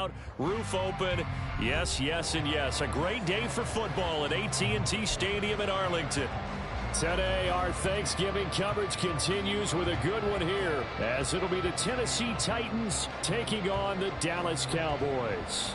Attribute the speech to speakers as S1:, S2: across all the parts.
S1: out, roof open. Yes, yes, and yes. A great day for football at AT&T Stadium in Arlington. Today, our Thanksgiving coverage continues with a good one here, as it'll be the Tennessee Titans taking on the Dallas Cowboys.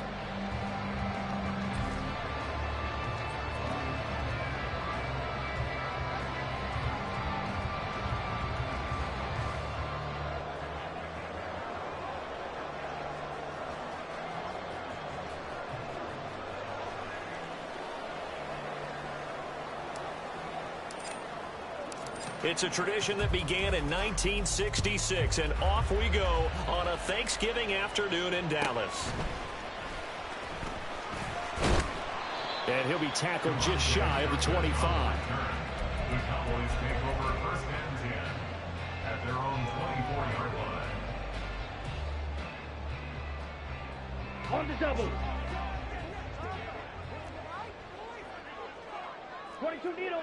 S1: It's a tradition that began in 1966, and off we go on a Thanksgiving afternoon in Dallas. And he'll be tackled just shy of the 25.
S2: The Cowboys take over first and 10 at their own 24-yard line.
S3: On the double. 22 needle.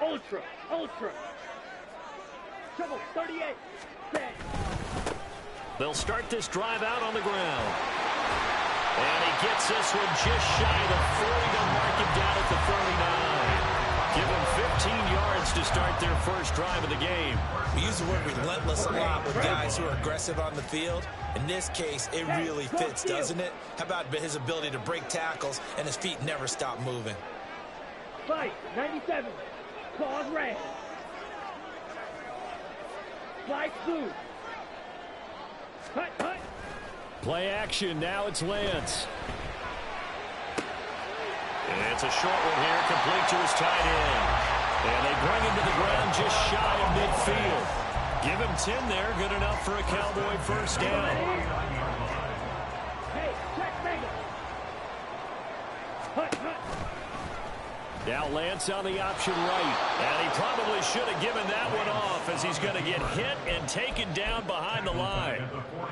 S3: Ultra. Trouble, 38. Set.
S1: They'll start this drive out on the ground. And he gets this one just shy of the 40 to mark him down at the 39. Give him 15 yards to start their first drive of the game.
S4: We use the word relentless a lot with guys who are aggressive on the field. In this case, it really fits, doesn't it? How about his ability to break tackles and his feet never stop moving?
S3: Fight, 97. Claws red. Fly blue. Hut.
S1: Play action. Now it's Lance. And it's a short one here, complete to his tight end. And they bring him to the ground just shy of midfield. Give him 10 there. Good enough for a Cowboy first down.
S3: Hey, check Mega. Hut.
S1: Now Lance on the option right. And he probably should have given that one off, as he's going to get hit and taken down behind the line.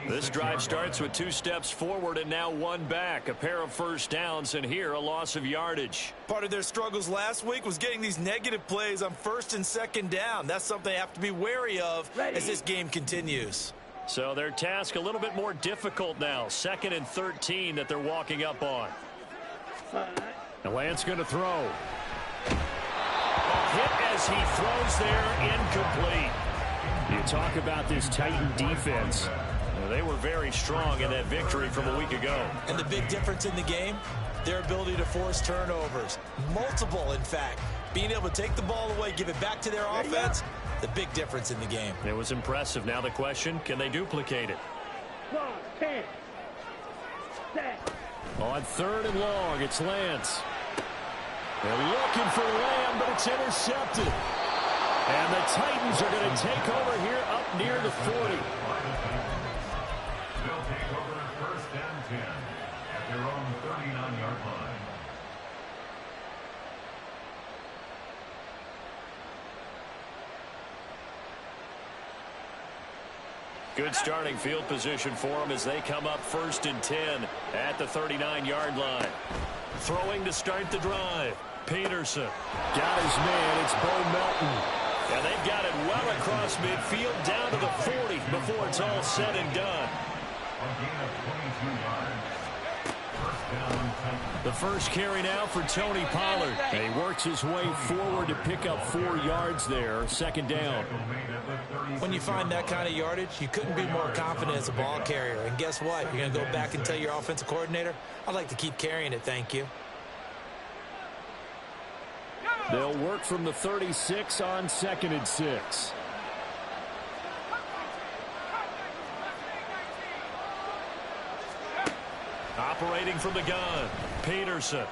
S1: This drive starts with 2 steps forward and now 1 back. A pair of first downs, and here a loss of yardage.
S4: Part of their struggles last week was getting these negative plays on first and second down. That's something they have to be wary of as this game continues.
S1: So their task a little bit more difficult now. 2nd and 13 that they're walking up on. And Lance going to throw. Hit as he throws there, incomplete. You talk about this Titan defense. They were very strong in that victory from a week ago.
S4: And the big difference in the game, their ability to force turnovers. Multiple, in fact. Being able to take the ball away, give it back to their offense, the big difference in the game.
S1: It was impressive. Now the question, can they duplicate it?
S3: 10. Set.
S1: On 3rd and long, it's Lance. They're looking for Lamb, but it's intercepted. And the Titans are going to take over here up near the 40.
S2: They'll take over first and 10 at their own 39-yard line.
S1: Good starting field position for them as they come up 1st and 10 at the 39-yard line. Throwing to start the drive. Peterson got his man. It's Bo Melton. And they've got it well across midfield down to the 40 before it's all said and done.
S2: A gain of 22 yards. First down, Titans.
S1: The first carry now for Tony Pollard. And he works his way forward to pick up 4 yards there. 2nd down.
S4: When you find that kind of yardage, you couldn't be more confident as a ball carrier. And guess what? You're going to go back and tell your offensive coordinator, I'd like to keep carrying it, thank you.
S1: They'll work from the 36 on 2nd and 6. Operating from the gun, Peterson.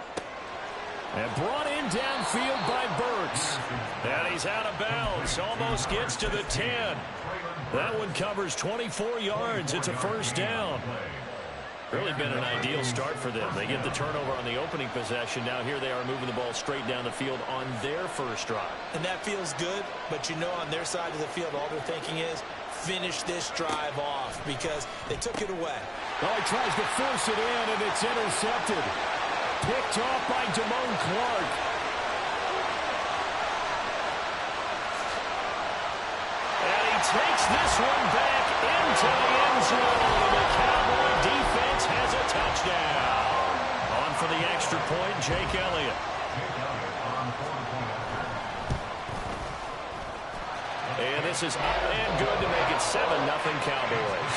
S1: And brought in downfield by Burks. And he's out of bounds. Almost gets to the 10. That one covers 24 yards. It's a first down. Really been an ideal start for them. They get the turnover on the opening possession. Now here they are moving the ball straight down the field on their first drive.
S4: And that feels good, but you know on their side of the field all they're thinking is finish this drive off because they took it away.
S1: Well, he tries to force it in, and it's intercepted. Picked off by Damone Clark. And he takes this one back into the end zone. And the Cowboy defense has a touchdown. On for the extra point, Jake Elliott. And this is up and good to make it 7-0 Cowboys.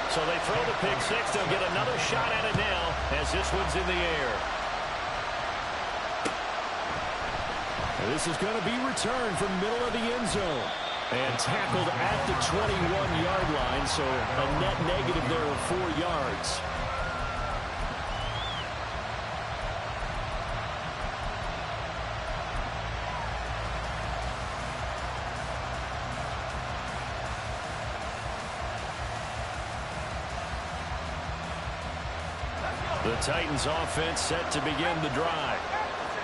S1: So they throw the pick six. They'll get another shot at it now as this one's in the air. And this is going to be returned from middle of the end zone. And tackled at the 21-yard line, so a net negative there of 4 yards. The Titans offense set to begin the drive.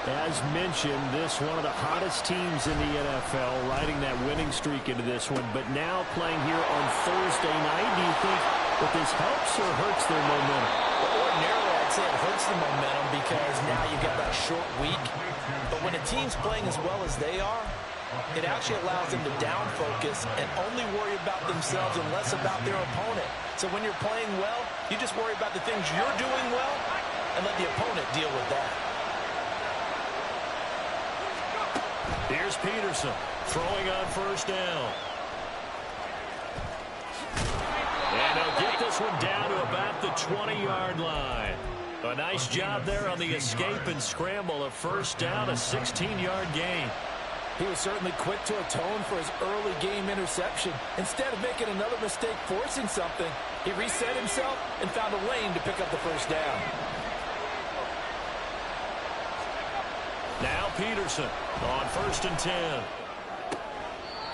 S1: As mentioned, this one of the hottest teams in the NFL, riding that winning streak into this one, but now playing here on Thursday night. Do you think that this helps or hurts their momentum?
S4: Well, ordinarily, I'd say it hurts the momentum because now you've got that short week. But when a team's playing as well as they are, it actually allows them to down focus and only worry about themselves and less about their opponent. So when you're playing well, you just worry about the things you're doing well and let the opponent deal with that.
S1: Here's Peterson throwing on first down. And they'll get this one down to about the 20-yard line. A nice job there on the escape and scramble. A first down, a 16-yard gain.
S5: He was certainly quick to atone for his early game interception. Instead of making another mistake forcing something, he reset himself and found a lane to pick up the first down.
S1: Now Peterson on 1st and 10.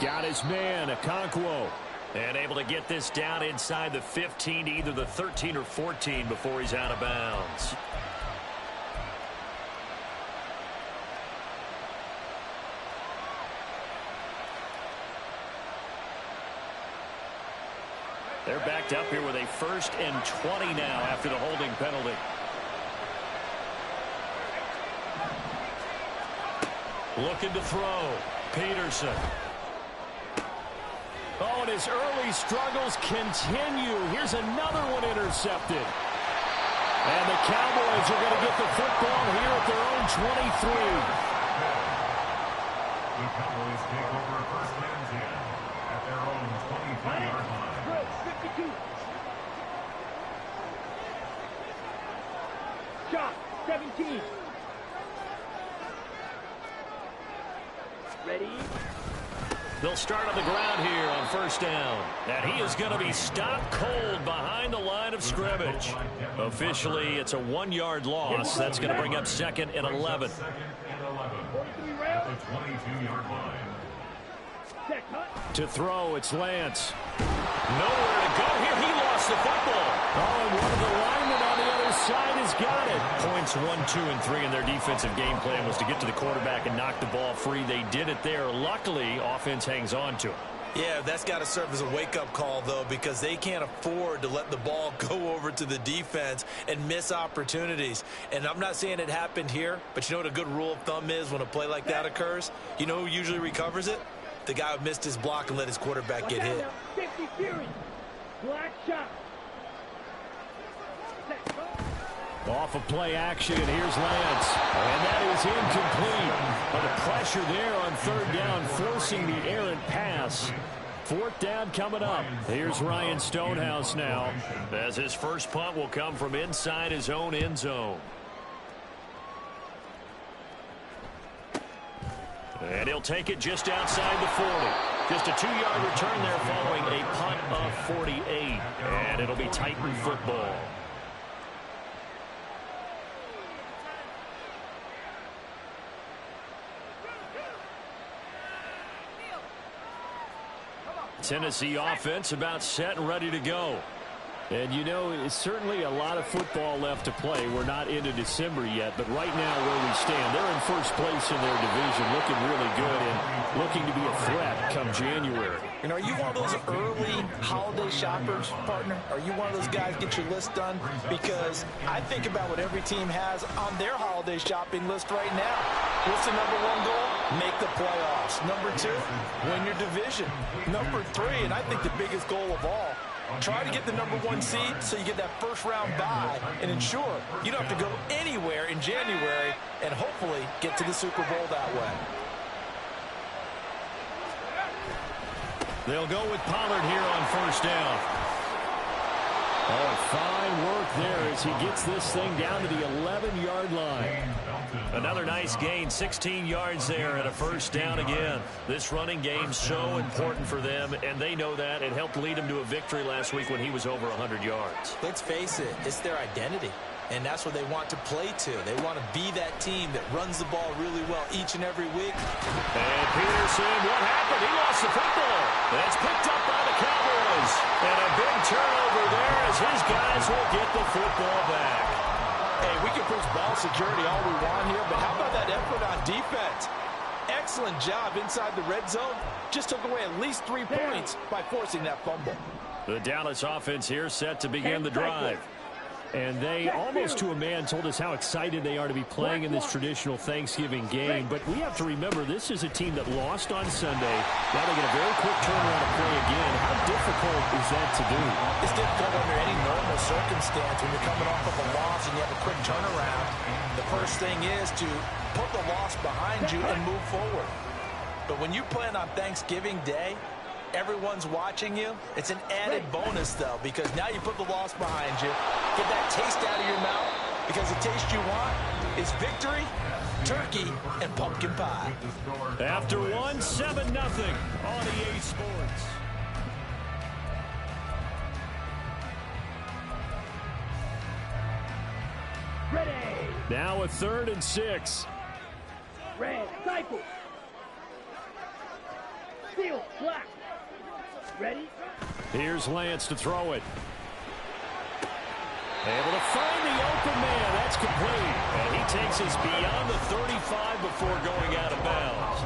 S1: Got his man, Okonkwo. And able to get this down inside the 15 to either the 13 or 14 before he's out of bounds. They're backed up here with a 1st and 20 now after the holding penalty. Looking to throw. Peterson. Oh, and his early struggles continue. Here's another one intercepted. And the Cowboys are going to get the football here at their own 23.
S2: The Cowboys take over 1st and 10 at their own 23-yard line.
S3: 52. Shot, 17. Ready?
S1: They'll start on the ground here on 1st down. And he is going to be stopped cold behind the line of scrimmage. Officially, it's a 1-yard loss. That's going to bring up 2nd and 11.
S2: 2nd and 11 at the 22-yard line.
S1: To throw, it's Lance. Nowhere to go here. He lost the football. Oh, and one of the linemen on the other side has got it. Points 1, 2, and 3 in their defensive game plan was to get to the quarterback and knock the ball free. They did it there. Luckily, offense hangs on to it.
S4: Yeah, that's got to serve as a wake-up call, though, because they can't afford to let the ball go over to the defense and miss opportunities. And I'm not saying it happened here, but you know what a good rule of thumb is when a play like that occurs? You know who usually recovers it? The guy who missed his block and let his quarterback get hit.
S3: 50 Fury. Black shot.
S1: Off of play action, and here's Lance. And that is incomplete. But the pressure there on 3rd down, forcing the errant pass. 4th down coming up. Here's Ryan Stonehouse now, as his first punt will come from inside his own end zone. And he'll take it just outside the 40. Just a 2-yard return there following a punt of 48. And it'll be Titan football. Tennessee offense about set and ready to go. And, you know, it's certainly a lot of football left to play. We're not into December yet, but right now where we stand, they're in first place in their division, looking really good and looking to be a threat come January.
S5: And are you one of those early holiday shoppers, partner? Are you one of those guys get your list done? Because I think about what every team has on their holiday shopping list right now. What's the #1 goal?
S4: Make the playoffs. Number 2, win your division. Number 3, and I think the biggest goal of all, try to get the number 1 seed so you get that first-round bye and ensure you don't have to go anywhere in January and hopefully get to the Super Bowl that way.
S1: They'll go with Pollard here on first down. Oh, fine work there as he gets this thing down to the 11-yard line. Another nice gain, 16 yards there and a first down again. This running game's so important for them, and they know that. It helped lead them to a victory last week when he was over 100 yards.
S4: Let's face it, it's their identity, and that's what they want to play to. They want to be that team that runs the ball really well each and every week.
S1: And Peterson, what happened? He lost the football. That's picked up by the Cowboys. And a big turnover there as his guys will get the football back.
S4: Hey, we can preach ball security all we want here, but how about that effort on defense? Excellent job inside the red zone. Just took away at least 3 points by forcing that fumble.
S1: The Dallas offense here set to begin the drive. And they, almost to a man, told us how excited they are to be playing in this traditional Thanksgiving game. But we have to remember, this is a team that lost on Sunday. Now they get a very quick turnaround to play again. How difficult is that to do?
S4: It's difficult under any normal circumstance when you're coming off of a loss and you have a quick turnaround. The first thing is to put the loss behind you and move forward. But when you plan on Thanksgiving Day, everyone's watching you. It's an added bonus, though, because now you put the loss behind you. Get that taste out of your mouth, because the taste you want is victory, turkey, and pumpkin pie.
S1: After one, 7-0 on EA Sports.
S3: Ready.
S1: Now a 3rd and 6.
S3: Red. Cycle. Steel. Black. Ready?
S1: Here's Lance to throw it. Able to find the open man. That's complete. And he takes us beyond the 35 before going out of bounds.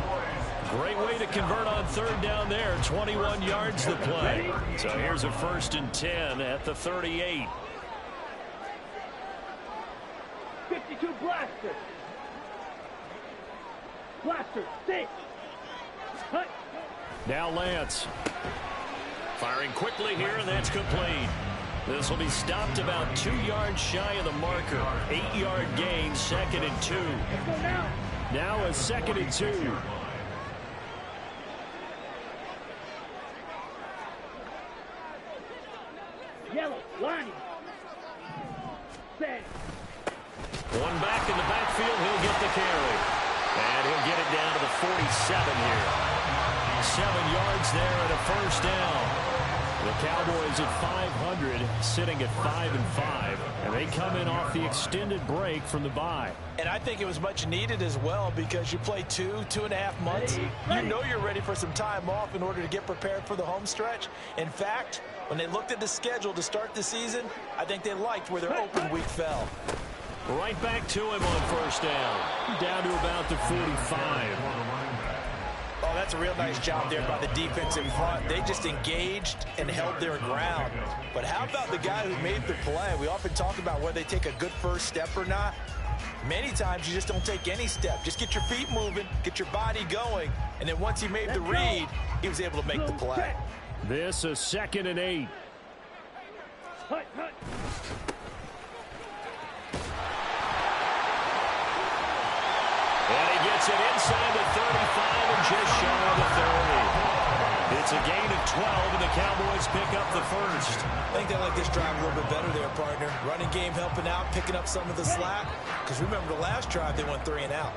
S1: Great way to convert on 3rd down there. 21 yards to play. So here's a 1st and 10 at the 38.
S3: 52 Blaster. Blaster. 6. Cut.
S1: Now Lance. Firing quickly here, and that's complete. This will be stopped about 2 yards shy of the marker. 8-yard gain, 2nd and 2.
S3: Let's go now.
S1: Now a 2nd and 2.
S3: Yellow. Lonnie. Set.
S1: One back in the backfield, he'll get the carry. And he'll get it down to the 47 here. 7 yards there and a first down. The Cowboys at 500, sitting at 5-5, and they come in off the extended break from the bye.
S4: And I think it was much needed as well, because you play 2.5 months. You know you're ready for some time off in order to get prepared for the home stretch. In fact, when they looked at the schedule to start the season, I think they liked where their open week fell.
S1: Right back to him on first down. Down to about the 45.
S4: Oh, that's a real nice job there by the defense in front. They just engaged and held their ground. But how about the guy who made the play? We often talk about whether they take a good first step or not. Many times you just don't take any step. Just get your feet moving, get your body going, and then once he made the read, he was able to make the play.
S1: This is 2nd and 8.
S3: Hut, hut.
S1: And he gets it inside the 35 and just shy of the 30. It's a gain of 12, and the Cowboys pick up the first.
S4: I think they like this drive a little bit better there, partner. Running game helping out, picking up some of the slack. Because remember, the last drive, they went 3 and out.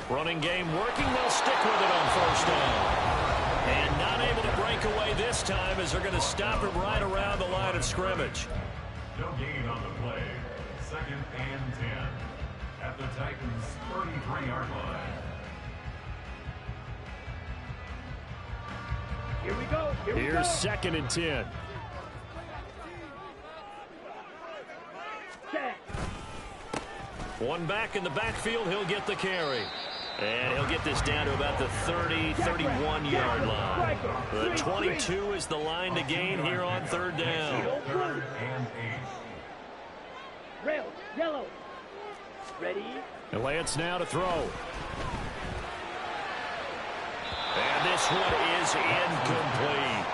S1: Running game working. They'll stick with it on first down. And not able to break away this time as they're going to stop it right around the line of scrimmage.
S2: No gain on the play. 2nd and 10 at the Titans' 33-yard line.
S3: Here we go. Here we go.
S1: Here's 2nd and 10.
S3: Set.
S1: One back in the backfield. He'll get the carry. And he'll get this down to about the 30, 31-yard line. The 22 is the line to gain here on third down.
S3: Red, yellow. Ready?
S1: And Lance now to throw. And this one is incomplete.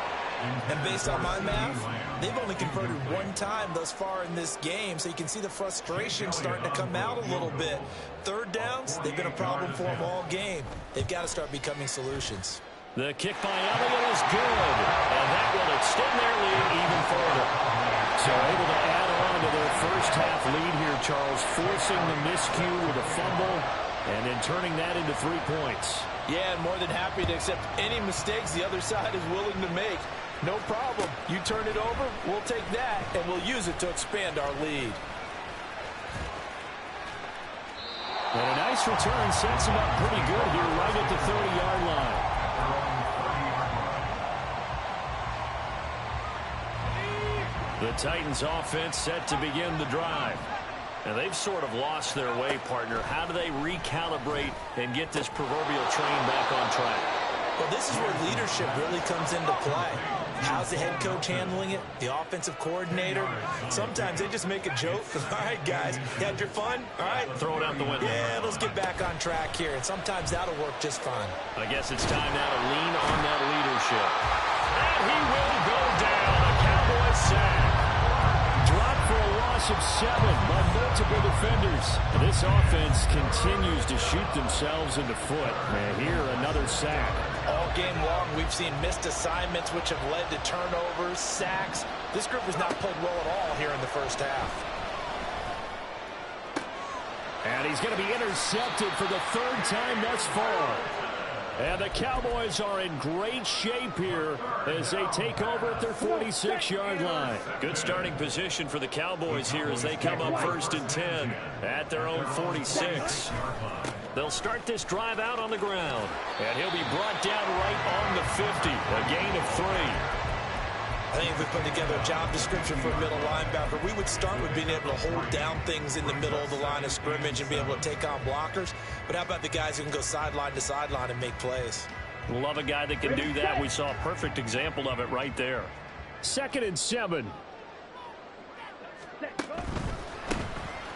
S4: And based on my math, they've only converted one time thus far in this game, so you can see the frustration starting to come out a little bit. Third downs, they've been a problem for them all game. They've got to start becoming solutions.
S1: The kick by Elliott is good, and that will extend their lead even further. So able to add on to their first half lead here, Charles, forcing the miscue with a fumble and then turning that into 3 points.
S4: Yeah, and more than happy to accept any mistakes the other side is willing to make. No problem. You turn it over, we'll take that, and we'll use it to expand our lead.
S1: And a nice return sets him up pretty good here right at the 30-yard line. The Titans offense set to begin the drive. And they've sort of lost their way, partner. How do they recalibrate and get this proverbial train back on track?
S4: Well, this is where leadership really comes into play. How's the head coach handling it? The offensive coordinator? Sometimes they just make a joke. All right, guys, you had your fun? All right.
S1: Throw it out the window.
S4: Yeah, let's get back on track here. And sometimes that'll work just fine.
S1: I guess it's time now to lean on that leadership. And he will go down. A Cowboys sack. Dropped for a loss of 7 by multiple defenders. This offense continues to shoot themselves in the foot. And here, another sack.
S4: All game long, we've seen missed assignments, which have led to turnovers, sacks. This group has not played well at all here in the first half.
S1: And he's going to be intercepted for the 3rd time thus far. And the Cowboys are in great shape here as they take over at their 46-yard line. Good starting position for the Cowboys here as they come up 1st and 10 at their own 46. They'll start this drive out on the ground. And he'll be brought down right on the 50. A gain of 3.
S4: I think if we put together a job description for a middle linebacker, we would start with being able to hold down things in the middle of the line of scrimmage and be able to take on blockers. But how about the guys who can go sideline to sideline and make plays?
S1: Love a guy that can do that. We saw a perfect example of it right there. 2nd and 7.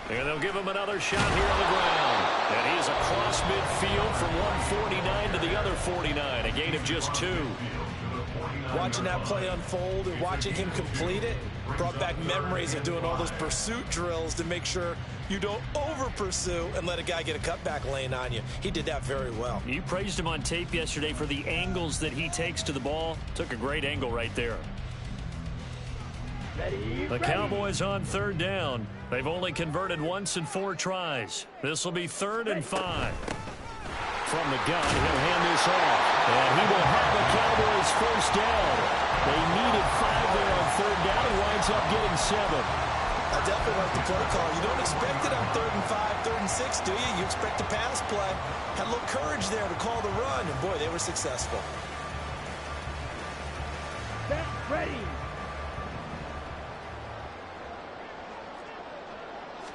S1: And they'll give him another shot here on the ground. And he's across midfield from 149 to the other 49. A gain of just 2.
S4: Watching that play unfold and watching him complete it brought back memories of doing all those pursuit drills to make sure you don't over-pursue and let a guy get a cutback lane on you. He did that very well.
S1: You praised him on tape yesterday for the angles that he takes to the ball. Took a great angle right there. The Cowboys on 3rd down. They've only converted once in 4 tries. This will be 3rd and 5. From the gun, he'll hand this off. And he will have the Cowboys 1st down. They needed 5 there on 3rd down. He winds up getting 7.
S4: I definitely like the play call. You don't expect it on 3rd and 5, 3rd and 6, do you? You expect a pass play. Had a little courage there to call the run, and boy, they were successful.
S3: Set, ready.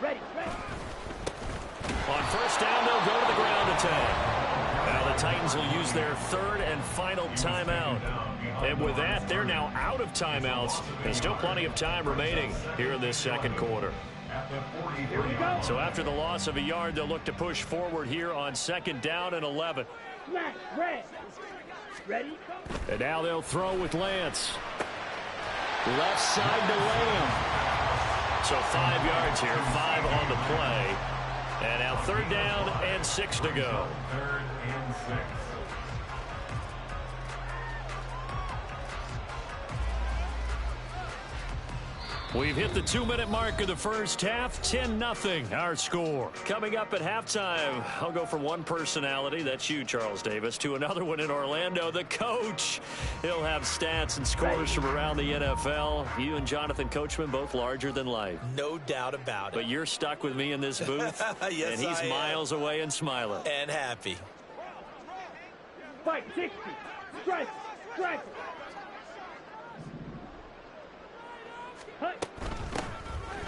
S3: Ready, ready.
S1: On 1st down, they'll go to the ground attack. Now the Titans will use their 3rd and final timeout. And with that, they're now out of timeouts. There's still plenty of time remaining here in this 2nd quarter.
S3: Here we go.
S1: So after the loss of a yard, they'll look to push forward here on 2nd down and 11.
S3: Flat, red. Ready?
S1: And now they'll throw with Lance. Left side to Lamb. So 5 yards here, 5 on the play. And now 3rd down and 6 to go.
S2: 3rd and 6.
S1: We've hit the 2-minute mark of the first half, 10-0 our score. Coming up at halftime, I'll go from one personality, that's you, Charles Davis, to another one in Orlando, the coach. He'll have stats and scores from around the NFL. You and Jonathan Coachman, both larger than life.
S4: No doubt about it.
S1: But you're stuck with me in this booth,
S4: yes,
S1: and he's miles away and smiling.
S4: And happy.
S3: Fight, 60. Strike, strike.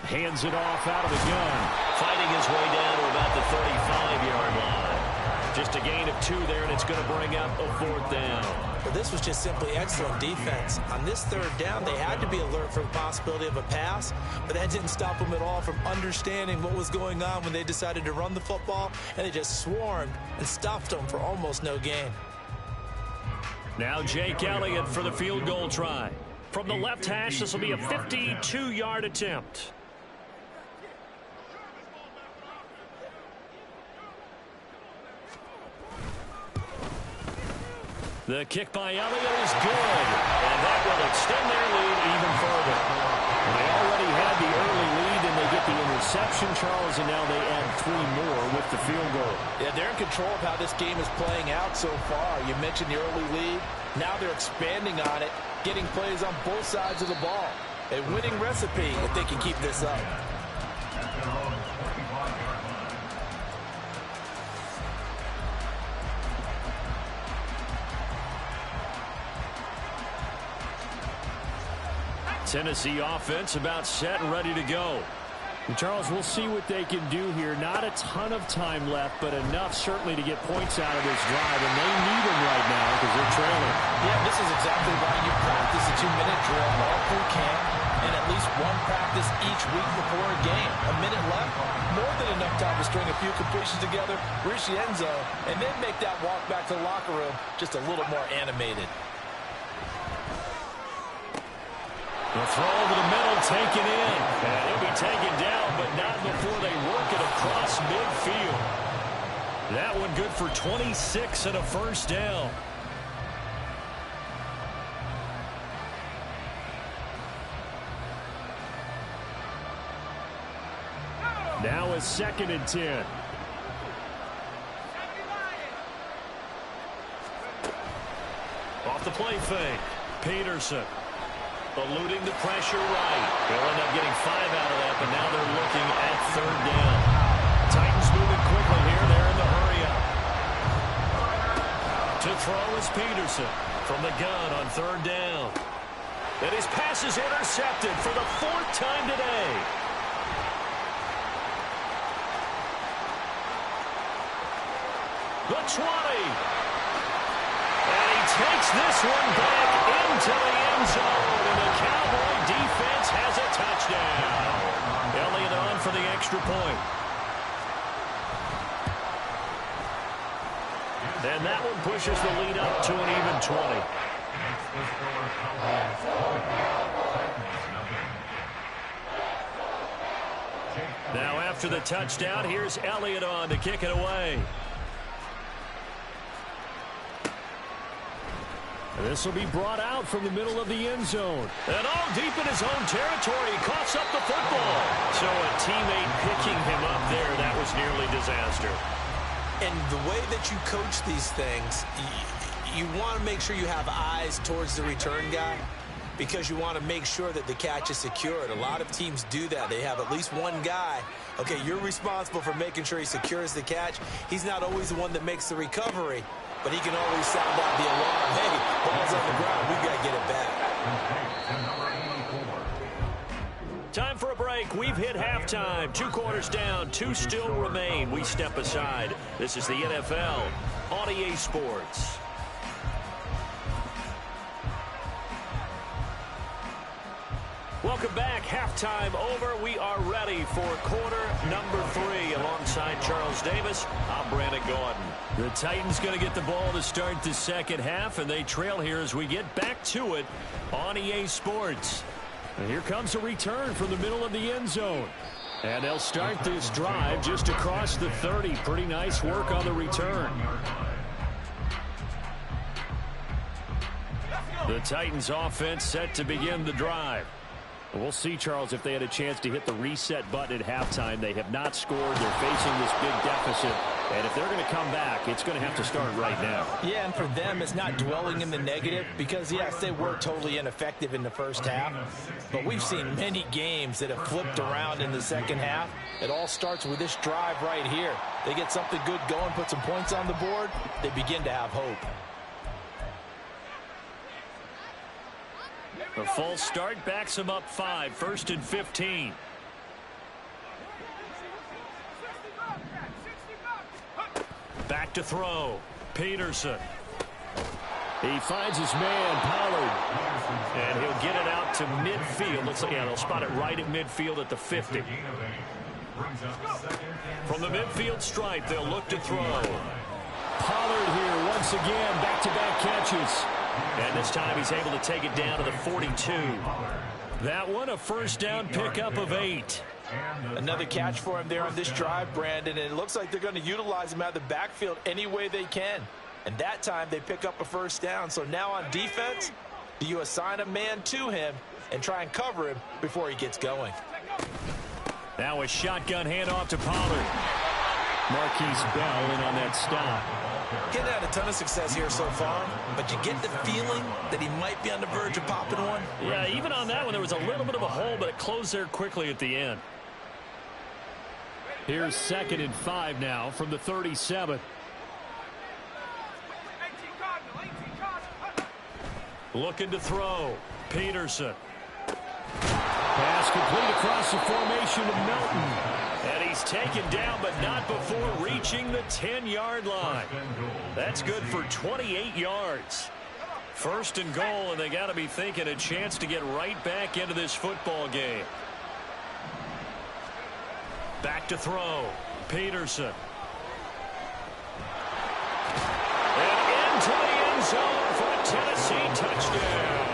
S1: Hands it off out of the gun. Fighting his way down to about the 35-yard line. Just a gain of 2 there, and it's going to bring up a 4th down.
S4: Well, this was just simply excellent defense. On this 3rd down, they had to be alert for the possibility of a pass, but that didn't stop them at all from understanding what was going on when they decided to run the football, and they just swarmed and stuffed them for almost no gain.
S1: Now Jake Elliott for the field goal try. From the left hash, this will be a 52-yard attempt. The kick by Elliott is good, and that will extend their lead even further. They already had the early lead, and they get the interception, Charles, and now they add 3 more with the field goal.
S5: Yeah, they're in control of how this game is playing out so far. You mentioned the early lead. Now they're expanding on it, getting plays on both sides of the ball. A winning recipe if they can keep this up.
S1: Tennessee offense about set and ready to go.
S6: And Charles, we'll see what they can do here. Not a ton of time left, but enough certainly to get points out of this drive, and they need them right now because they're trailing.
S5: Yeah, this is exactly why you practice a 2-minute drill all through camp and at least one practice each week before a game. A minute left, more than enough time to string a few completions together, reach the end zone, and then make that walk back to the locker room just a little more animated.
S1: The throw over the middle, taken in. And he'll be taken down, but not before they work it across midfield. That one good for 26 and a 1st down.
S6: Now a 2nd and 10.
S1: Off the play fake. Peterson. Eluding the pressure right. They'll end up getting 5 out of that, but now they're looking at 3rd down. Titans moving quickly here. They're in the hurry-up. To throw is Peterson from the gun on 3rd down. And his pass is intercepted for the 4th time today. The 20. And he takes this one back into the end zone. And the Cowboy defense has a touchdown. Elliott on for the extra point. And that one pushes the lead up to an even 20. Now after the touchdown, here's Elliott on to kick it away.
S6: This will be brought out from the middle of the end zone.
S1: And all deep in his own territory, he coughs up the football. So a teammate picking him up there, that was nearly disaster.
S4: And the way that you coach these things, you want to make sure you have eyes towards the return guy because you want to make sure that the catch is secured. A lot of teams do that. They have at least one guy. Okay, you're responsible for making sure he secures the catch. He's not always the one that makes the recovery, but he can always sound out the alarm. Hey, ball's on the ground. We've got to get it back.
S1: Time for a break. We've hit halftime. 2 quarters down. 2 still remain. We step aside. This is the NFL on EA Sports. Welcome back. Halftime over. We are ready for quarter number 3. Alongside Charles Davis, I'm Brandon Gordon.
S6: The Titans going to get the ball to start the second half, and they trail here as we get back to it on EA Sports. And here comes a return from the middle of the end zone. And they'll start this drive just across the 30. Pretty nice work on the return. The Titans offense set to begin the drive. We'll see, Charles, if they had a chance to hit the reset button at halftime. They have not scored. They're facing this big deficit. And if they're going to come back, it's going to have to start right now.
S5: Yeah, and for them, it's not dwelling in the negative because, yes, they were totally ineffective in the first half. But we've seen many games that have flipped around in the second half. It all starts with this drive right here. They get something good going, put some points on the board, they begin to have hope.
S1: The false start backs him up 5. 1st and 15. Back to throw. Peterson. He finds his man, Pollard. And he'll get it out to midfield. Looks like, yeah, they'll spot it right at midfield at the 50. From the midfield stripe, they'll look to throw. Pollard here once again, back-to-back catches. And this time he's able to take it down to the 42. That one, a first down pickup of 8.
S4: Another catch for him there on this drive, Brandon, and it looks like they're going to utilize him out of the backfield any way they can. And that time they pick up a first down. So now on defense, do you assign a man to him and try and cover him before he gets going?
S1: Now a shotgun handoff to Pollard. Marquise Bell in on that stop.
S4: Getting had a ton of success here so far, but you get the feeling that he might be on the verge of popping one.
S1: Yeah, even on that one, there was a little bit of a hole, but it closed there quickly at the end. Here's 2nd and 5 now from the 37. Looking to throw. Peterson. Pass complete across the formation of Melton. And he's taken down, but not before reaching the 10-yard line. That's good for 28 yards. 1st and goal, and they got to be thinking a chance to get right back into this football game. Back to throw. Peterson. And into the end zone for a Tennessee touchdown.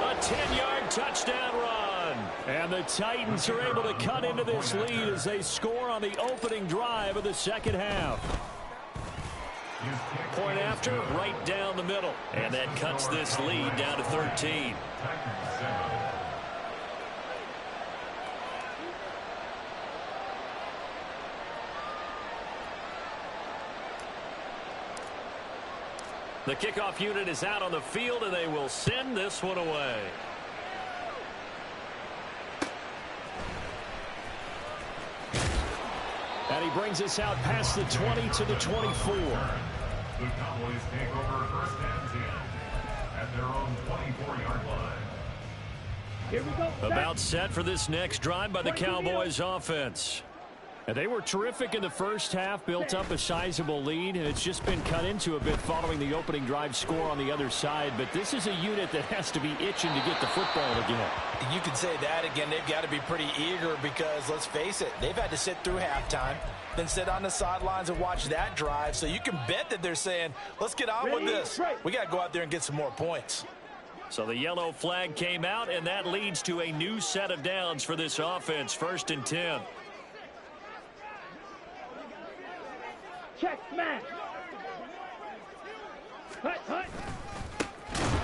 S1: A 10-yard touchdown run. And the Titans are able to cut into this lead as they score on the opening drive of the second half. Point after, right down the middle. And that cuts this lead down to 13. The kickoff unit is out on the field, and they will send this one away. And he brings us out past the 20 to the 24.
S2: The Cowboys take over 1st and 10 at their own 24-yard line.
S3: Here we go.
S1: About set for this next drive by the Cowboys offense. And they were terrific in the first half, built up a sizable lead, and it's just been cut into a bit following the opening drive score on the other side. But this is a unit that has to be itching to get the football again.
S4: You can say that again. They've got to be pretty eager because, let's face it, they've had to sit through halftime, then sit on the sidelines and watch that drive. So you can bet that they're saying, let's get on with this. We got to go out there and get some more points.
S1: So the yellow flag came out, and that leads to a new set of downs for this offense. 1st and 10.
S3: Check, smash. Hut, hut.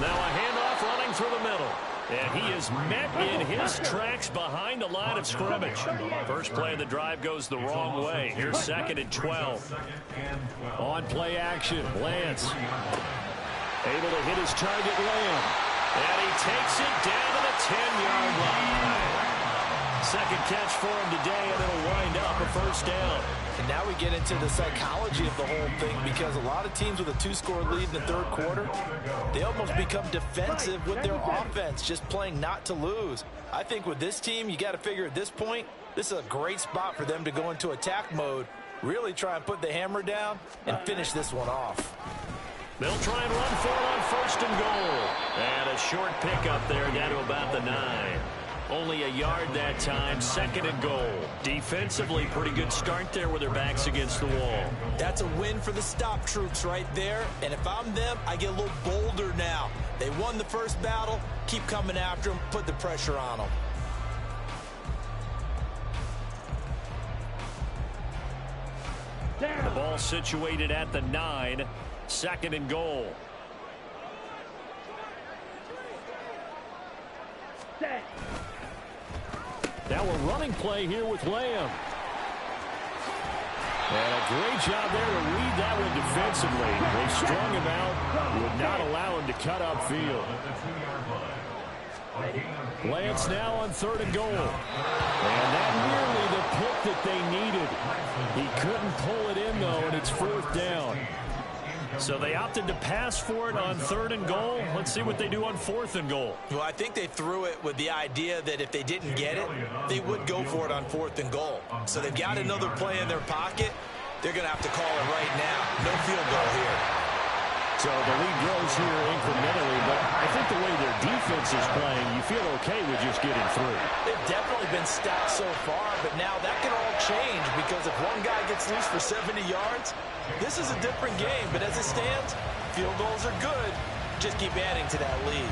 S1: Now a handoff running through the middle. And he is met in his tracks behind the line of scrimmage. First play of the drive goes the wrong way. Here's 2nd and 12. On play action, Lance. Able to hit his target, Lamb. And he takes it down to the 10-yard line. Second catch for him today, and it'll wind up a first down.
S4: And now we get into the psychology of the whole thing, because a lot of teams with a 2-score lead in the 3rd quarter, they almost become defensive with their offense, just playing not to lose. I think with this team, you got to figure at this point, this is a great spot for them to go into attack mode, really try and put the hammer down and finish this one off.
S1: They'll try and run for it on 1st and goal. And a short pickup there down to about the 9. Only a yard that time. 2nd and goal. Defensively, pretty good start there with their backs against the wall.
S4: That's a win for the stop troops right there. And if I'm them, I get a little bolder now. They won the first battle. Keep coming after them. Put the pressure on them.
S1: The ball situated at the 9. 2nd and goal.
S3: Set.
S1: Now a running play here with Lamb. And a great job there to read that one defensively. They strung him out, would not allow him to cut upfield. Lance now on 3rd and goal. And that nearly the pick that they needed. He couldn't pull it in, though, and it's 4th down. So they opted to pass for it on 3rd and goal. Let's see what they do on 4th and goal.
S4: Well, I think they threw it with the idea that if they didn't get it, they would go for it on 4th and goal. So they've got another play in their pocket. They're going to have to call it right now. No field goal here.
S6: So the lead grows here incrementally, but I think the way their defense is playing, you feel okay with just getting through.
S4: They've definitely been stacked so far, but now that can all change because if one guy gets loose for 70 yards, this is a different game. But as it stands, field goals are good. Just keep adding to that lead.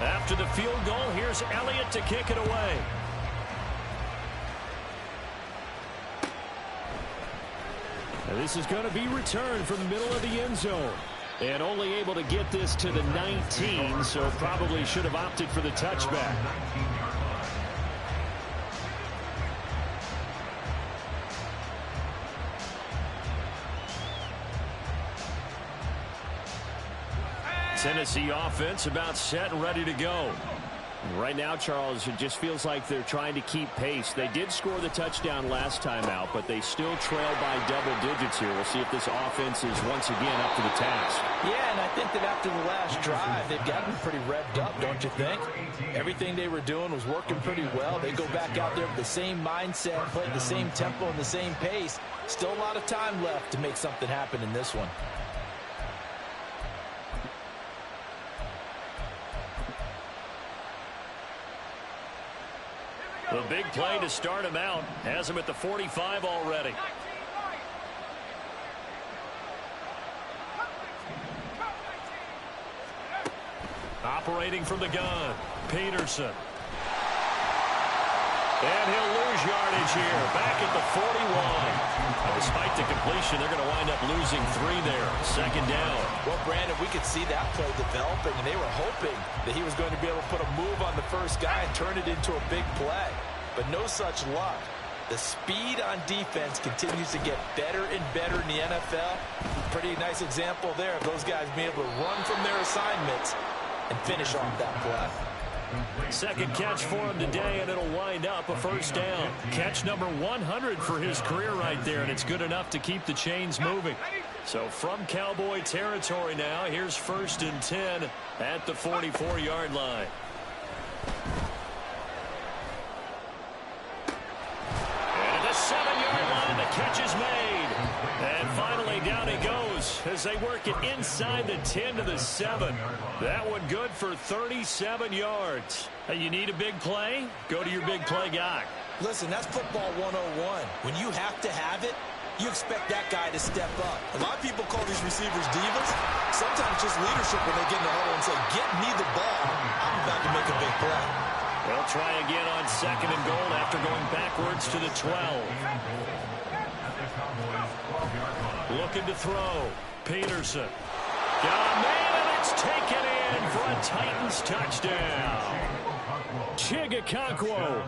S6: After the field goal, here's Elliott to kick it away. And this is going to be returned from the middle of the end zone. And only able to get this to the 19, so probably should have opted for the touchback. Tennessee offense about set and ready to go. Right now, Charles, it just feels like they're trying to keep pace. They did score the touchdown last time out, but they still trail by double digits here. We'll see if this offense is once again up to the task.
S4: Yeah, and I think that after the last drive, they've gotten pretty revved up, don't you think? Everything they were doing was working pretty well. They go back out there with the same mindset, play the same tempo and the same pace. Still a lot of time left to make something happen in this one.
S6: The big play to start him out has him at the 45 already. Operating from the gun, Peterson. And he'll lose yardage here, back at the 41. Now, despite the completion, they're going to wind up losing 3 there. Second down.
S4: Well, Brandon, we could see that play developing, and they were hoping that he was going to be able to put a move on the first guy and turn it into a big play. But no such luck. The speed on defense continues to get better and better in the NFL. Pretty nice example there of those guys being able to run from their assignments and finish off that play.
S6: Second catch for him today, and it'll wind up a first down. Catch number 100 for his career right there, and it's good enough to keep the chains moving. So from Cowboy territory now, here's 1st and 10 at the 44-yard line. And at the 7-yard line, the catch is made. And finally, down he goes as they work it inside the 10 to the 7. That one good for 37 yards. Hey, you need a big play? Go to your big play guy.
S4: Listen, that's football 101. When you have to have it, you expect that guy to step up. A lot of people call these receivers divas. Sometimes just leadership when they get in the huddle and say, get me the ball. I'm about to make a big play.
S6: They'll try again on 2nd and goal after going backwards to the 12. Looking to throw. Peterson. Got a man, and it's taken in for a Titans touchdown. Chigakakwo,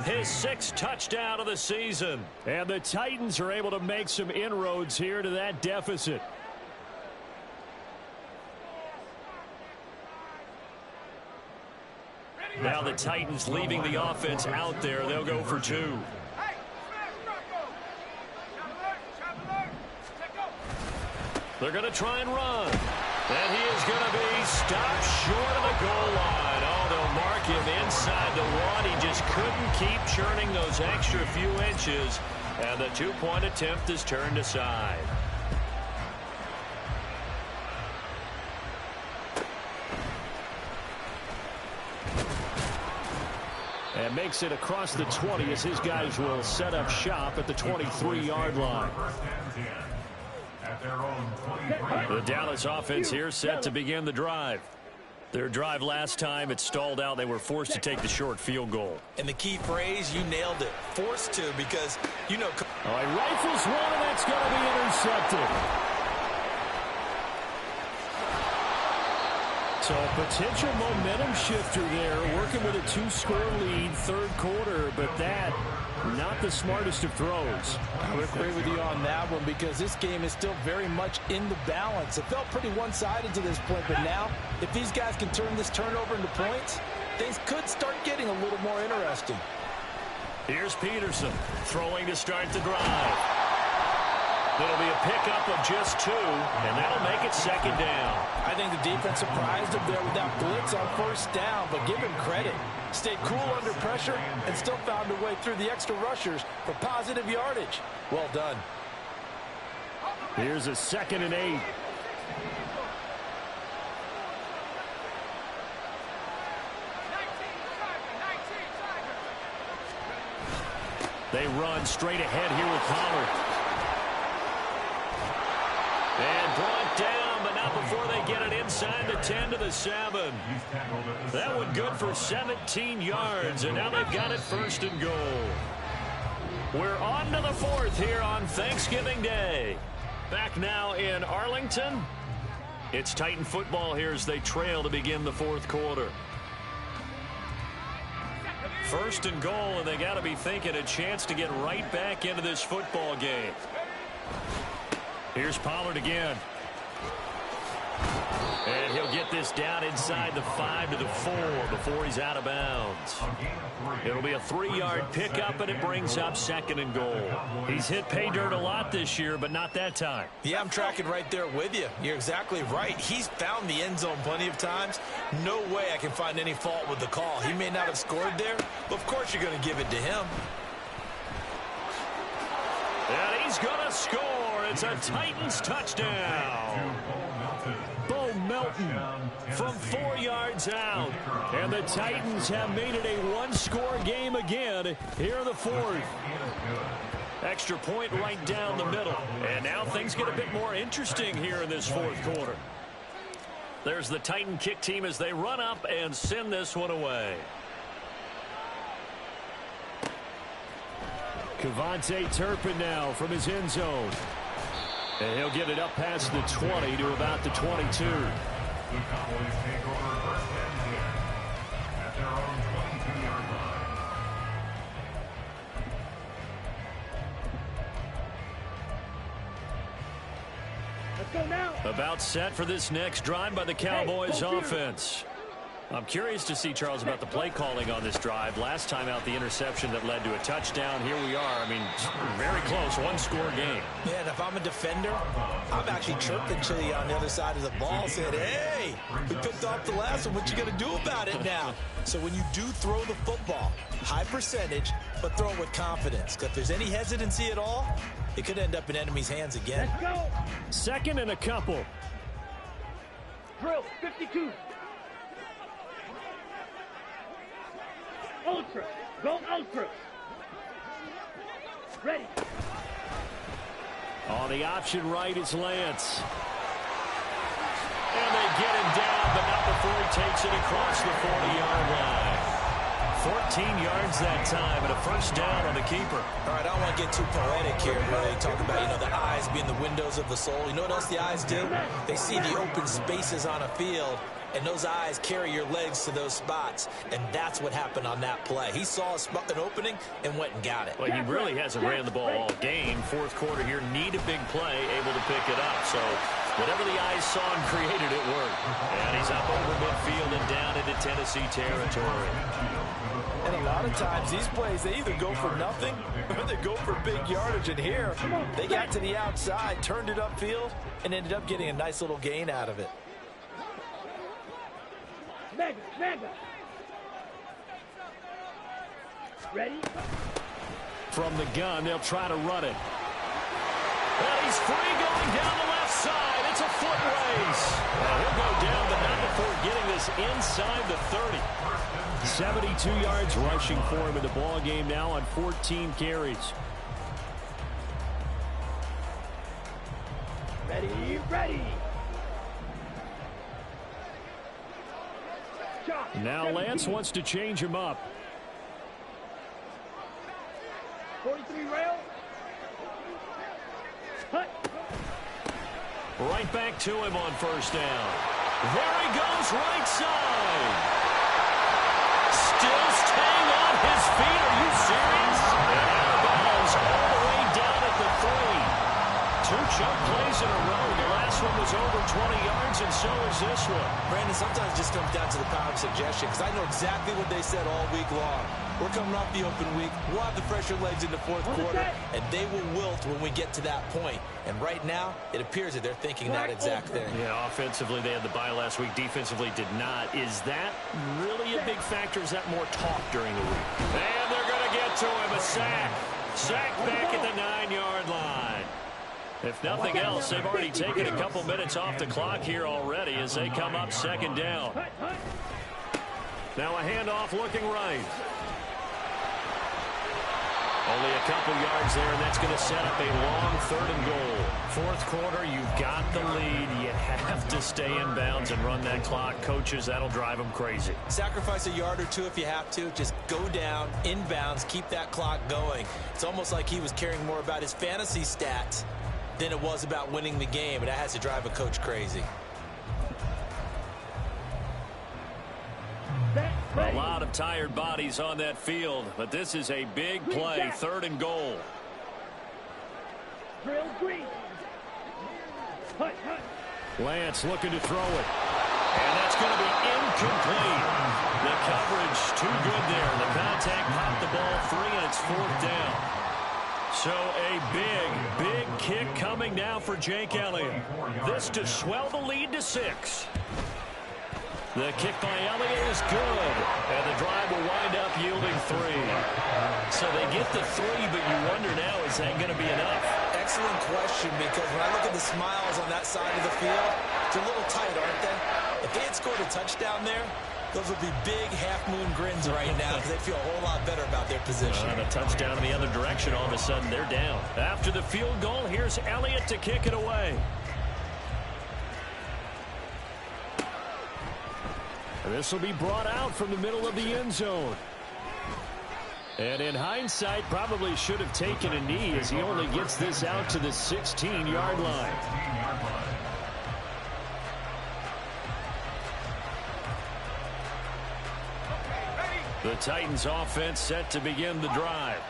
S6: his 6th touchdown of the season. And the Titans are able to make some inroads here to that deficit. Now the Titans leaving the offense out there. They'll go for 2. They're going to try and run. And he is going to be stopped short of the goal line. Oh, they'll mark him inside the 1. He just couldn't keep churning those extra few inches. And the 2-point attempt is turned aside. And makes it across the 20 as his guys will set up shop at the 23-yard line. The Dallas offense here set to begin the drive. Their drive last time, it stalled out. They were forced to take the short field goal.
S4: And the key phrase, you nailed it. Forced to, because, you know.
S6: Oh, he rifles one, and that's going to be intercepted. So a potential momentum shifter there, working with a 2-score lead, 3rd quarter, but that, not the smartest of throws.
S4: I would agree with you on that one because this game is still very much in the balance. It felt pretty one-sided to this point, but now, if these guys can turn this turnover into points, things could start getting a little more interesting.
S6: Here's Peterson throwing to start the drive.
S1: It'll be a pickup of just 2, and that'll make it second down.
S4: I think the defense surprised him there with that blitz on first down, but give him credit. Stayed cool under pressure and still found a way through the extra rushers for positive yardage. Well done.
S1: Here's a 2nd and 8. They run straight ahead here with Pollard. And brought down, but not before they get it inside the 10 to the 7. That one good for 17 yards, and now they've got it 1st and goal. We're on to the 4th here on Thanksgiving Day. Back now in Arlington. It's Titan football here as they trail to begin the 4th quarter. 1st and goal, and they got to be thinking a chance to get right back into this football game. Here's Pollard again. And he'll get this down inside the 5 to the 4 before he's out of bounds. It'll be a 3-yard pickup, and it brings up 2nd and goal. He's hit pay dirt a lot this year, but not that time.
S4: Yeah, I'm tracking right there with you. You're exactly right. He's found the end zone plenty of times. No way I can find any fault with the call. He may not have scored there, but of course you're going to give it to him.
S1: And he's going to score. It's a Titans touchdown. Bo Melton from 4 yards out. And the Titans have made it a 1-score game again here in the 4th. Extra point right down the middle. And now things get a bit more interesting here in this 4th quarter. There's the Titan kick team as they run up and send this one away. Kevontae Turpin now from his end zone. And he'll get it up past the 20 to about the 22.
S2: The Cowboys take over 1st and 10 at their own 22-yard line.
S3: Let's go now.
S1: About set for this next drive by the Cowboys offense. I'm curious to see, Charles, about the play calling on this drive. Last time out, the interception that led to a touchdown. Here we are. I mean, very close, 1-score game.
S4: Yeah, and if I'm a defender, I'm actually chirping to you on the other side of the ball, saying, hey, we picked off the last one. What you going to do about it now? So when you do throw the football, high percentage, but throw it with confidence. If there's any hesitancy at all, it could end up in enemy's hands again.
S3: Let's go.
S1: 2nd and a couple.
S3: Drill 52. Ultra. Go Ultra. Ready.
S1: On the option right is Lance. And they get him down, but not before he takes it across the 40-yard line. 14 yards that time and a 1st down on the keeper.
S4: All right, I don't want to get too poetic here where they talk about, the eyes being the windows of the soul. You know what else the eyes do? They see the open spaces on a field, and those eyes carry your legs to those spots, and that's what happened on that play. He saw an opening and went and got it.
S1: Well, he really hasn't ran the ball all game. 4th quarter here, need a big play, able to pick it up. So whatever the eyes saw and created, it worked. And he's up over midfield and down into Tennessee territory.
S4: And a lot of times, these plays, they either go for nothing or they go for big yardage. And here, they got to the outside, turned it upfield, and ended up getting a nice little gain out of it.
S3: Mega. Ready?
S1: From the gun, they'll try to run it. And he's free going down the left side. It's a foot race. And he'll go down, but not before getting this inside the 30. 72 yards rushing for him in the ball game now on 14 carries.
S3: Ready.
S1: Now Lance wants to change him up.
S3: 43 rail. Hut.
S1: Right back to him on 1st down. There he goes, right side. Still staying on his feet. Are you serious? And out of bounds all the way down at the 3. 2 chunk plays in a row. The last one was over 20 yards, and so is this one.
S4: Brandon, sometimes it just comes down to the power of suggestion, because I know exactly what they said all week long. We're coming off the open week. We'll have the fresher legs in the fourth quarter, and they will wilt when we get to that point. And right now, it appears that they're thinking that exact thing.
S1: Yeah, offensively, they had the bye last week. Defensively, did not. Is that really a big factor? Is that more talk during the week? And they're going to get to him. A sack. Sack back at the 9-yard line. If nothing else, they've already taken a couple minutes off the clock here already as they come up second down. Now a handoff looking right. Only a couple yards there, and that's going to set up a long 3rd and goal. Fourth quarter, you've got the lead. You have to stay in bounds and run that clock. Coaches, that'll drive them crazy.
S4: Sacrifice a yard or two if you have to. Just go down, in bounds, keep that clock going. It's almost like he was caring more about his fantasy stats than it was about winning the game, and that has to drive a coach crazy.
S1: A lot of tired bodies on that field, but this is a big play, 3rd and goal.
S3: Drill green.
S1: Lance looking to throw it. And that's going to be incomplete. The coverage too good there. The contact popped the ball free, and it's 4th down. So a big kick coming now for Jake Elliott. This to swell the lead to 6. The kick by Elliott is good, and the drive will wind up yielding 3. So they get the 3, but you wonder now, is that going to be enough?
S4: Excellent question, because when I look at the smiles on that side of the field, they're a little tight, aren't they? If they had scored a touchdown there, those would be big half-moon grins right now because they feel a whole lot better about their position.
S1: And a touchdown in the other direction, all of a sudden they're down. After the field goal, here's Elliott to kick it away. This will be brought out from the middle of the end zone. And in hindsight, probably should have taken a knee as he only gets this out to the 16-yard line. The Titans offense set to begin the drive.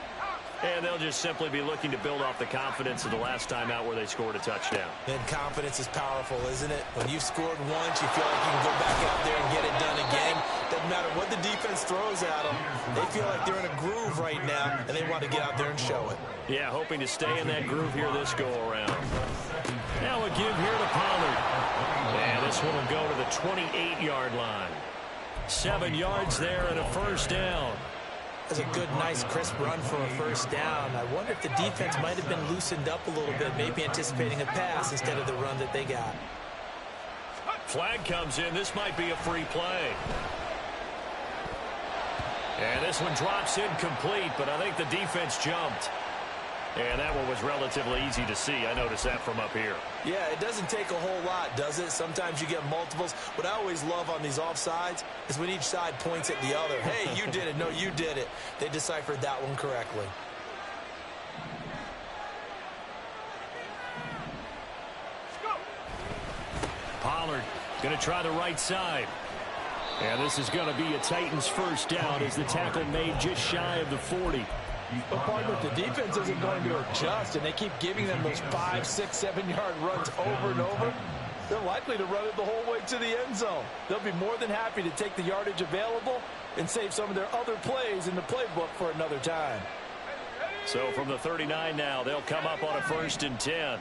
S1: And they'll just simply be looking to build off the confidence of the last time out where they scored a touchdown.
S4: And confidence is powerful, isn't it? When you've scored once, you feel like you can go back out there and get it done again. Doesn't matter what the defense throws at them. They feel like they're in a groove right now, and they want to get out there and show it.
S1: Yeah, hoping to stay in that groove here this go-around. Now a give here to Pollard. And this one will go to the 28-yard line. 7 yards there and a 1st down.
S4: That's a good, nice, crisp run for a 1st down. I wonder if the defense might have been loosened up a little bit, maybe anticipating a pass instead of the run that they got.
S1: Flag comes in. This might be a free play. And this one drops incomplete, but I think the defense jumped. And that one was relatively easy to see. I noticed that from up here.
S4: Yeah, it doesn't take a whole lot, does it? Sometimes you get multiples. What I always love on these offsides is when each side points at the other. Hey, you did it. No, you did it. They deciphered that one correctly.
S1: Pollard going to try the right side. And this is going to be a Titans 1st down as the tackle made just shy of the 40.
S5: But partner, if the defense isn't going to adjust and they keep giving them those 5, 6, 7-yard runs over and over, they're likely to run it the whole way to the end zone. They'll be more than happy to take the yardage available and save some of their other plays in the playbook for another time.
S1: So from the 39 now, they'll come up on a 1st and 10.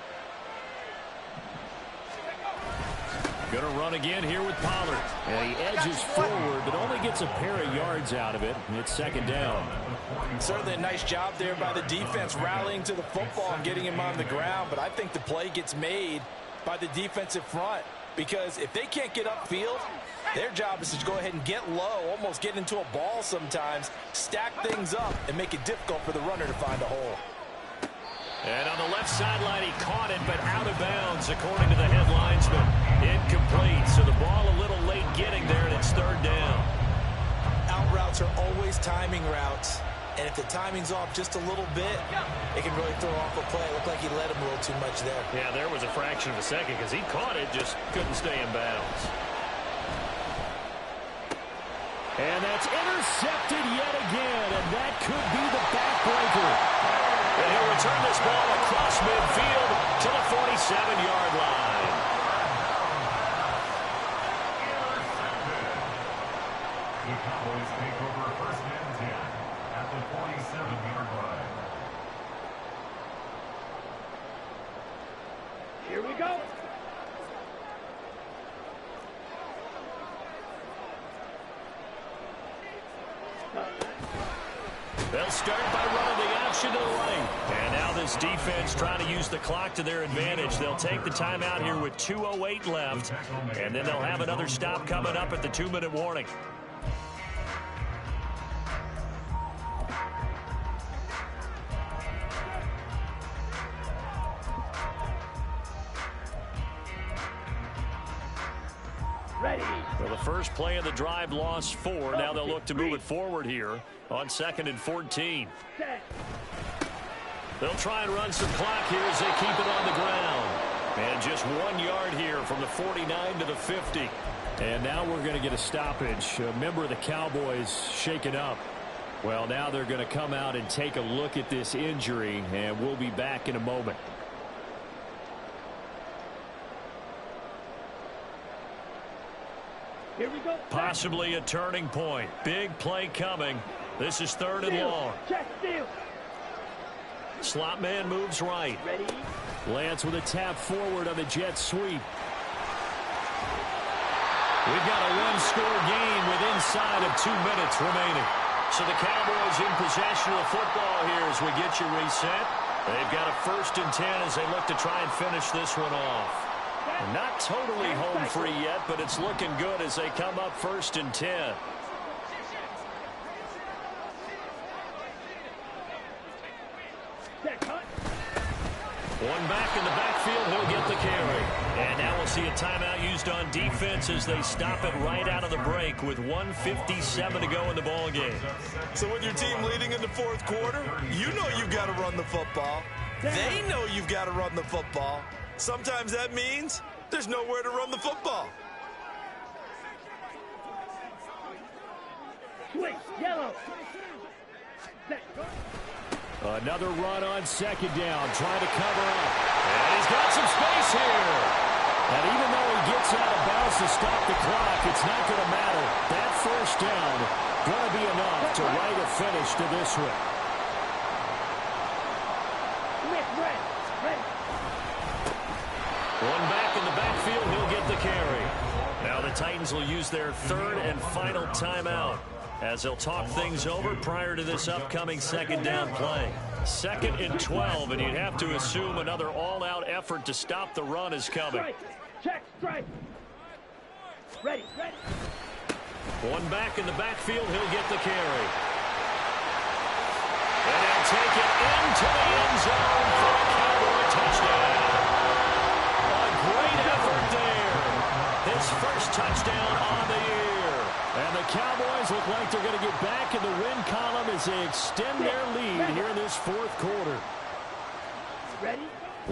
S1: Going to run again here with Pollard. And he edges forward, but only gets a pair of yards out of it. And it's 2nd down.
S5: Certainly a nice job there by the defense rallying to the football and getting him on the ground. But I think the play gets made by the defensive front. Because if they can't get upfield, their job is to go ahead and get low, almost get into a ball sometimes, stack things up, and make it difficult for the runner to find a hole.
S1: And on the left sideline, he caught it, but out of bounds, according to the head linesman. Incomplete, so the ball a little late getting there, and it's 3rd down.
S4: Out routes are always timing routes, and if the timing's off just a little bit, it can really throw off a play. It looked like he let him a little too much there.
S1: Yeah, there was a fraction of a second because he caught it, just couldn't stay in bounds. And that's intercepted yet again, and that could be the backbreaker. And he'll return this ball across midfield to the 47-yard line.
S2: The Cowboys take over 1st and 10 at the 47-yard line.
S3: Here we go.
S1: They'll start by running the option to the right. And now this defense trying to use the clock to their advantage. They'll take the timeout here with 2:08 left. And then they'll have another stop coming up at the 2-minute warning.
S3: Ready.
S1: Well, the first play of the drive lost 4. Now they'll look to move it forward here on 2nd and 14.
S3: Set.
S1: They'll try and run some clock here as they keep it on the ground. And just 1 yard here from the 49 to the 50.
S6: And now we're going to get a stoppage. A member of the Cowboys shaken up. Well, now they're going to come out and take a look at this injury, and we'll be back in a moment.
S3: Here we go.
S1: Possibly a turning point. Big play coming. This is 3rd and long.
S3: Check steal.
S1: Slot man moves right.
S3: Ready.
S6: Lance with a tap forward on the jet sweep.
S1: We've got a one-score game with inside of 2 minutes remaining. So the Cowboys in possession of the football here as we get you reset. They've got a 1st and 10 as they look to try and finish this one off. Not totally home free yet, but it's looking good as they come up 1st and 10.
S3: Set cut.
S1: One back in the backfield, he'll get the carry. And now we'll see a timeout used on defense as they stop it right out of the break with 1:57 to go in the ball game.
S4: So with your team leading in the 4th quarter, you know you've got to run the football. They know you've got to run the football. Sometimes that means there's nowhere to run the football.
S3: Switch. Yellow. Set.
S6: Another run on 2nd down, trying to cover up.
S1: And he's got some space here.
S6: And even though he gets out of bounds to stop the clock, it's not going to matter. That 1st down going to be enough to write a finish to this one.
S3: Red. Ready.
S1: One back in the backfield, he'll get the carry. Now the Titans will use their 3rd and final timeout as they'll talk things over prior to this upcoming 2nd down play. 2nd and 12, and you'd have to assume another all-out effort to stop the run is coming.
S3: Strike. Check. Strike. Ready.
S1: One back in the backfield, he'll get the carry. And he'll take it into the end zone for a Cowboy touchdown. A great effort there. His 1st touchdown on the year.
S6: And the Cowboys look like they're going to get back in the win column as they extend their lead here in this 4th quarter.
S3: Ready.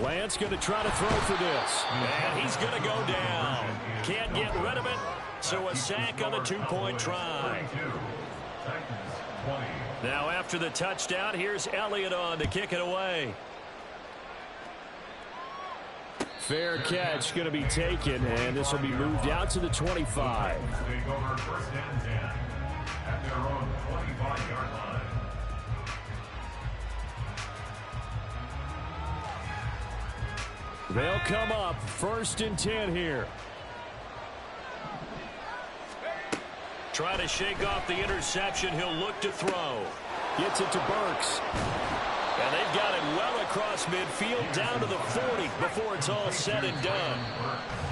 S6: Lance going to try to throw for this.
S1: And he's going to go down. Can't get rid of it, so a sack on the 2-point try. Now after the touchdown, here's Elliott on to kick it away.
S6: Fair catch going to be taken, and this will be moved out to the 25.
S2: Take over 1st and 10 at their own 25-yard line.
S6: They'll come up 1st and 10 here.
S1: Try to shake off the interception. He'll look to throw.
S6: Gets it to Burks.
S1: And they've got it well across midfield down to the 40 before it's all said and done.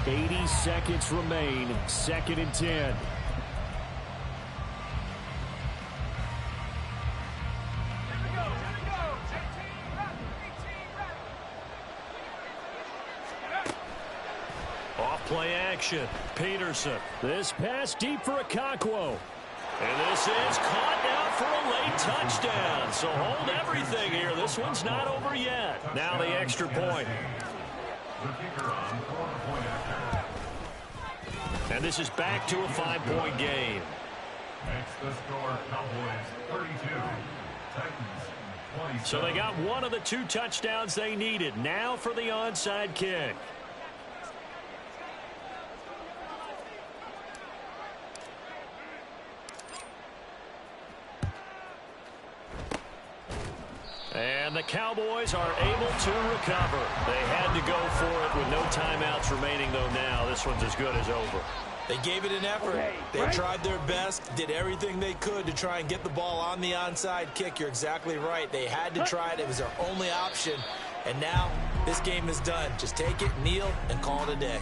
S6: 80 seconds remain. 2nd and 10.
S1: Off-play action. Peterson.
S6: This pass deep for Okonkwo.
S1: And this is caught now for a late touchdown. So hold everything here. This one's not over yet. Now the extra point. And this is back to a 5-point game.
S2: Makes the score Cowboys 32. Titans 27.
S1: So they got one of the 2 touchdowns they needed. Now for the onside kick. And the Cowboys are able to recover. They had to go for it with no timeouts remaining, though now this one's as good as over.
S4: They gave it an effort. They tried their best, did everything they could to try and get the ball on the onside kick. You're exactly right. They had to try it. It was their only option. And now this game is done. Just take it, kneel, and call it a day.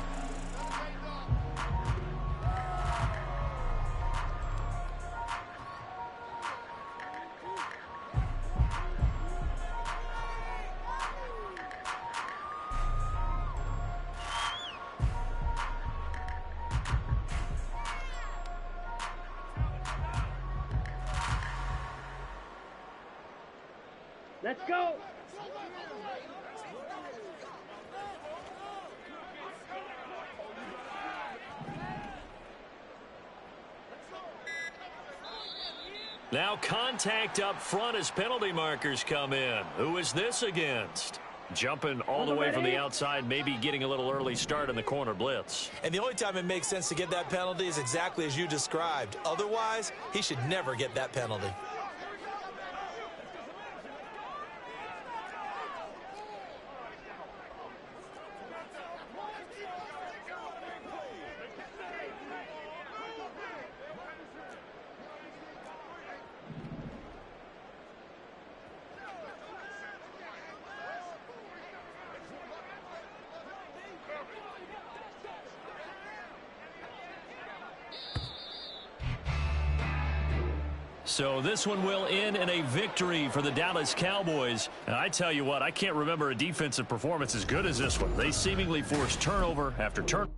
S3: Let's go.
S1: Now contact up front as penalty markers come in. Who is this against? Jumping all the way from the outside, maybe getting a little early start in the corner blitz.
S4: And the only time it makes sense to get that penalty is exactly as you described. Otherwise, he should never get that penalty.
S1: So this one will end in a victory for the Dallas Cowboys. And I tell you what, I can't remember a defensive performance as good as this one. They seemingly forced turnover after turnover.